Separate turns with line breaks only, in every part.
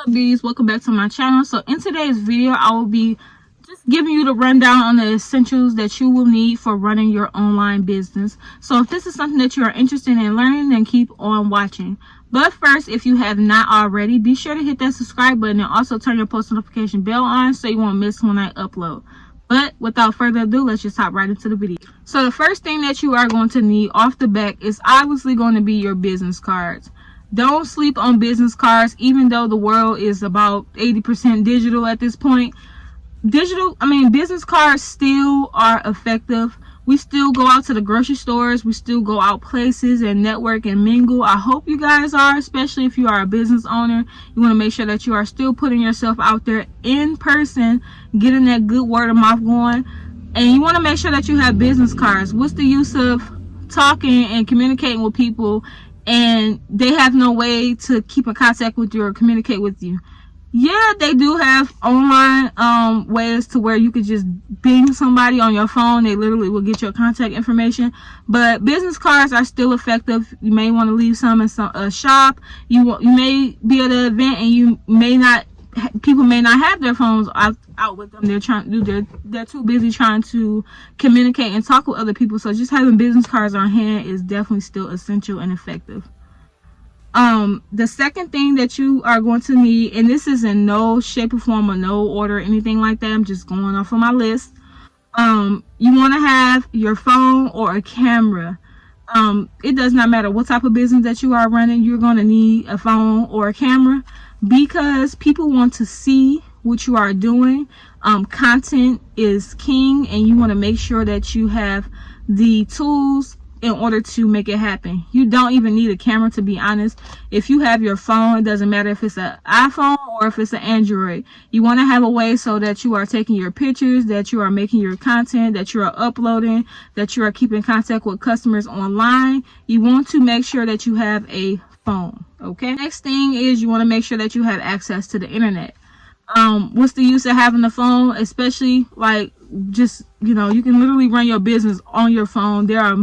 What's up, beauties? Welcome back to my channel. So in today's video, I will be just giving you the rundown on the essentials that you will need for running your online business. So if this is something that you are interested in learning, then keep on watching. But first, if you have not already, be sure to hit that subscribe button and also turn your post notification bell on so you won't miss when I upload. But without further ado, let's just hop right into the video. So the first thing that you are going to need off the bat is obviously going to be your business cards. Don't sleep on business cards, even though the world is about 80% digital at this point. Business cards still are effective. We still go out to the grocery stores. We still go out places and network and mingle. I hope you guys are, especially if you are a business owner. You want to make sure that you are still putting yourself out there in person, getting that good word of mouth going. And you want to make sure that you have business cards. What's the use of talking and communicating with people and they have no way to keep in contact with you or communicate with you? Yeah, they do have online ways to where you could just bing somebody on your phone. They literally will get your contact information. But business cards are still effective. You may want to leave some in a shop. You may be at an event and people may not have their phones out with them. They're too busy trying to communicate and talk with other people. So just having business cards on hand is definitely still essential and effective. The second thing that you are going to need, and this is in no shape or form or no order or anything like that, I'm just going off of my list. You want to have your phone or a camera. It does not matter what type of business that you are running, you're going to need a phone or a camera because people want to see what you are doing. Content is king, and you want to make sure that you have the tools in order to make it happen. You don't even need a camera, to be honest. If you have your phone, it doesn't matter if it's an iPhone or if it's an Android. You want to have a way so that you are taking your pictures, that you are making your content, that you are uploading, that you are keeping contact with customers online. You want to make sure that you have a phone. Okay. Next thing is you want to make sure that you have access to the internet. What's the use of having a phone, especially like just, you can literally run your business on your phone. There are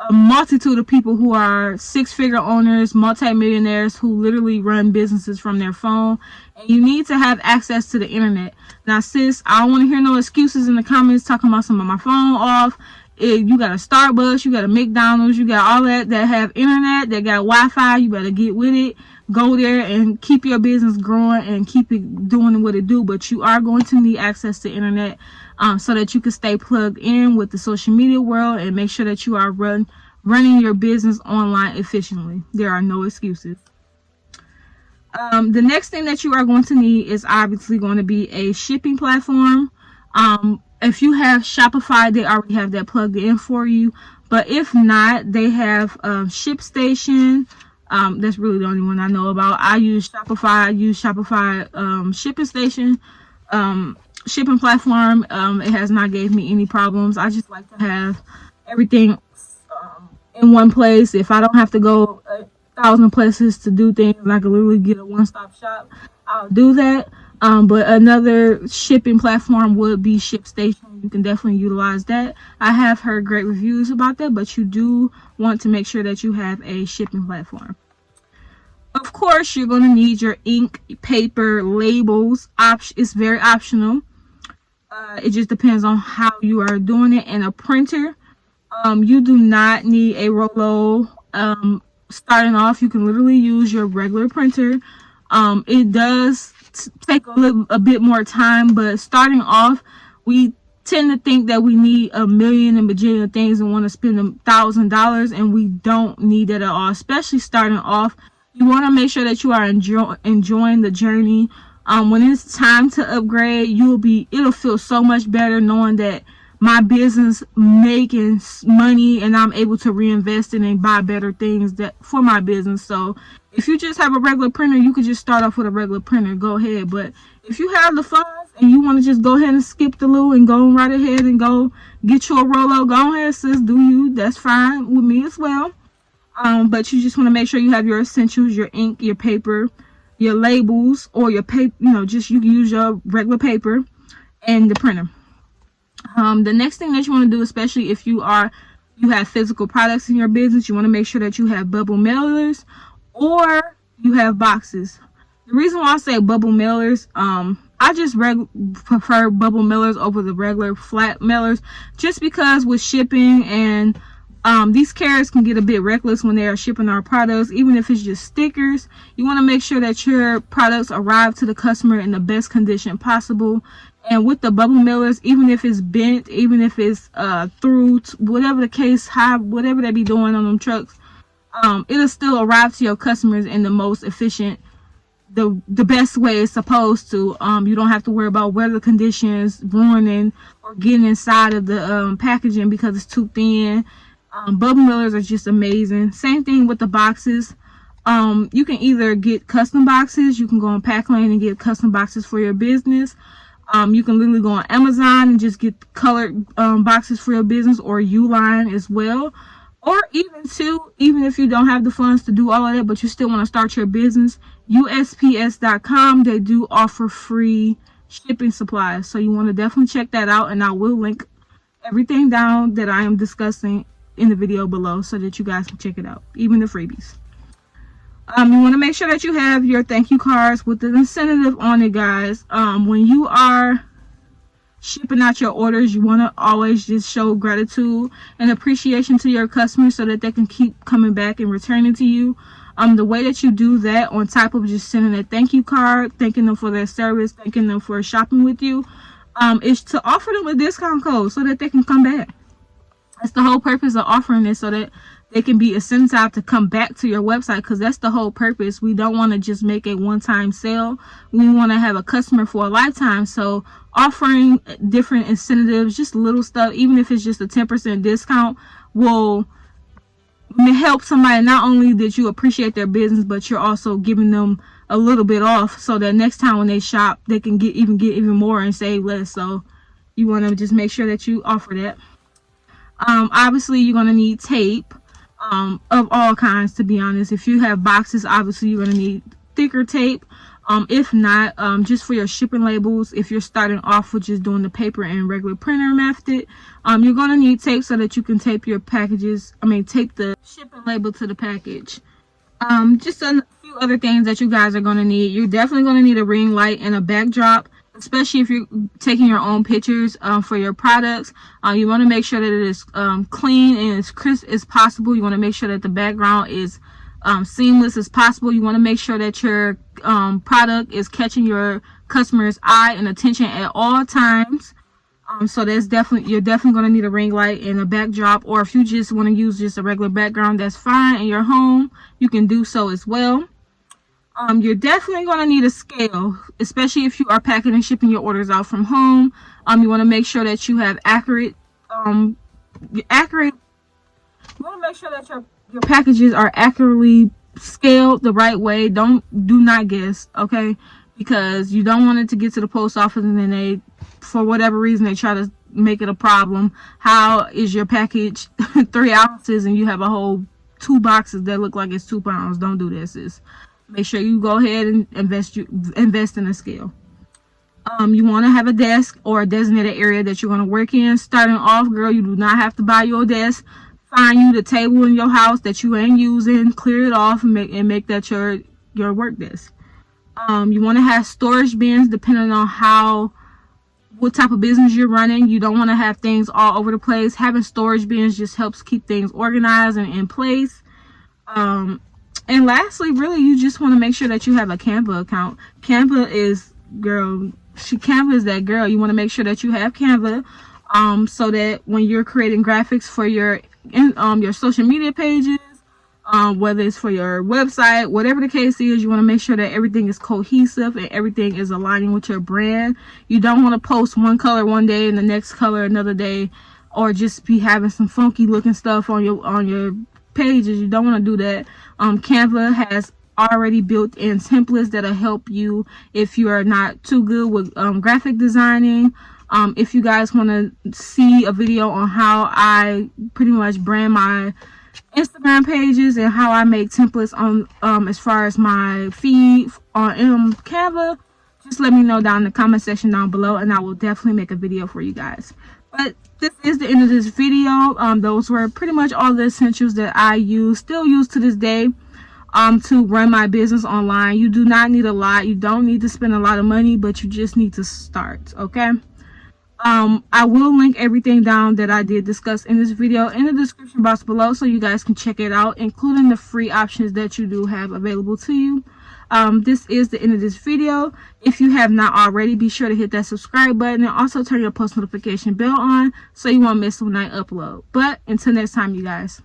a multitude of people who are six-figure owners, multimillionaires who literally run businesses from their phone, and you need to have access to the internet. Now, sis, I don't want to hear no excuses in the comments talking about some of my phone off. You got a Starbucks, you got a McDonald's, you got all that have internet, that got Wi-Fi. You better get with it. Go there and keep your business growing and keep it doing what it do. But you are going to need access to internet so that you can stay plugged in with the social media world and make sure that you are running your business online efficiently. There are no excuses. The next thing that you are going to need is obviously going to be a shipping platform. If you have Shopify, they already have that plugged in for you. But if not, they have ShipStation. That's really the only one I know about. I use Shopify. Shipping Station, shipping platform. It has not gave me any problems. I just like to have everything in one place. If I don't have to go 1,000 places to do things, I can literally get a one-stop shop, I'll do that. But another shipping platform would be ShipStation. You can definitely utilize that. I have heard great reviews about that, but you do want to make sure that you have a shipping platform. Of course, you're going to need your ink, paper, labels. It's very optional. It just depends on how you are doing it. And a printer. You do not need a Rollo. Starting off, you can literally use your regular printer. It does take a bit more time, but starting off, we tend to think that we need a million and bajillion things and want to spend $1,000, and we don't need that at all. Especially starting off, you want to make sure that you are enjoying the journey. When it's time to upgrade, it'll feel so much better knowing that my business making money and I'm able to reinvest in and buy better things for my business. So if you just have a regular printer, you could just start off with a regular printer. Go ahead. But if you have the funds and you want to just go ahead and skip the loo and go right ahead and go get your Rollo, go ahead, sis. Do you? That's fine with me as well. But you just want to make sure you have your essentials, your ink, your paper, your labels, or your paper. You can use your regular paper and the printer. The next thing that you want to do, especially if you have physical products in your business, you want to make sure that you have bubble mailers or you have boxes. The reason why I say bubble mailers, I just prefer bubble mailers over the regular flat mailers, just because with shipping and these carriers can get a bit reckless when they are shipping our products. Even if it's just stickers, you want to make sure that your products arrive to the customer in the best condition possible. And with the bubble mailers, even if it's bent, even if it's through, whatever the case, whatever they be doing on them trucks, it'll still arrive to your customers in the most efficient, the best way it's supposed to. You don't have to worry about weather conditions ruining or getting inside of the packaging because it's too thin. Bubble mailers are just amazing. Same thing with the boxes. You can either get custom boxes. You can go on Packlane and get custom boxes for your business. You can literally go on Amazon and just get colored boxes for your business, or Uline as well. Or even if you don't have the funds to do all of that, but you still want to start your business, USPS.com, they do offer free shipping supplies. So you want to definitely check that out, and I will link everything down that I am discussing in the video below so that you guys can check it out, even the freebies. You want to make sure that you have your thank you cards with the incentive on it, guys. When you are shipping out your orders, you want to always just show gratitude and appreciation to your customers so that they can keep coming back and returning to you. The way that you do that, on top of just sending a thank you card, thanking them for their service, thanking them for shopping with you, is to offer them a discount code so that they can come back. That's the whole purpose of offering this, so that they can be incentivized to come back to your website, because that's the whole purpose. We don't want to just make a one-time sale. We want to have a customer for a lifetime. So offering different incentives, just little stuff, even if it's just a 10% discount, will help somebody. Not only that you appreciate their business, but you're also giving them a little bit off, so that next time when they shop, they can get even more and save less. So you want to just make sure that you offer that. Obviously you're going to need tape of all kinds, to be honest. If you have boxes, obviously you're going to need thicker tape. If not, just for your shipping labels, if you're starting off with just doing the paper and regular printer method, you're going to need tape so that you can tape your packages, tape the shipping label to the package. Just a few other things that you guys are going to need. You're definitely going to need a ring light and a backdrop, especially if you're taking your own pictures for your products. You want to make sure that it is clean and as crisp as possible. You want to make sure that the background is seamless as possible. You want to make sure that your product is catching your customer's eye and attention at all times. So you're definitely going to need a ring light and a backdrop. Or if you just want to use just a regular background, that's fine. In your home, you can do so as well. You're definitely going to need a scale, especially if you are packing and shipping your orders out from home. You want to make sure that you have accurate. You want to make sure that your packages are accurately scaled the right way. Do not guess, okay? Because you don't want it to get to the post office and then they, for whatever reason, they try to make it a problem. How is your package 3 ounces and you have a whole 2 boxes that look like it's 2 pounds? Don't do this, sis. Make sure you go ahead and invest in a scale. You want to have a desk or a designated area that you're going to work in. Starting off, girl, you do not have to buy your desk. Find you the table in your house that you ain't using, clear it off, and make that your work desk. You want to have storage bins depending on what type of business you're running. You don't want to have things all over the place. Having storage bins just helps keep things organized and in place. And lastly, really, you just want to make sure that you have a Canva account. Canva is that girl. You want to make sure that you have Canva, so that when you're creating graphics for your social media pages, whether it's for your website, whatever the case is, you want to make sure that everything is cohesive and everything is aligning with your brand. You don't want to post one color one day and the next color another day, or just be having some funky looking stuff on your pages. You don't want to do that. Canva has already built in templates that'll help you if you are not too good with graphic designing. If you guys want to see a video on how I pretty much brand my Instagram pages and how I make templates on as far as my feed on Canva, just let me know down in the comment section down below, and I will definitely make a video for you guys. But this is the end of this video. Those were pretty much all the essentials that I still use to this day. to run my business online. You do not need a lot. You don't need to spend a lot of money, but you just need to start. Okay. I will link everything down that I did discuss in this video in the description box below, so you guys can check it out, including the free options that you do have available to you. This is the end of this video. If you have not already, be sure to hit that subscribe button and also turn your post notification bell on so you won't miss when I upload. But until next time, you guys.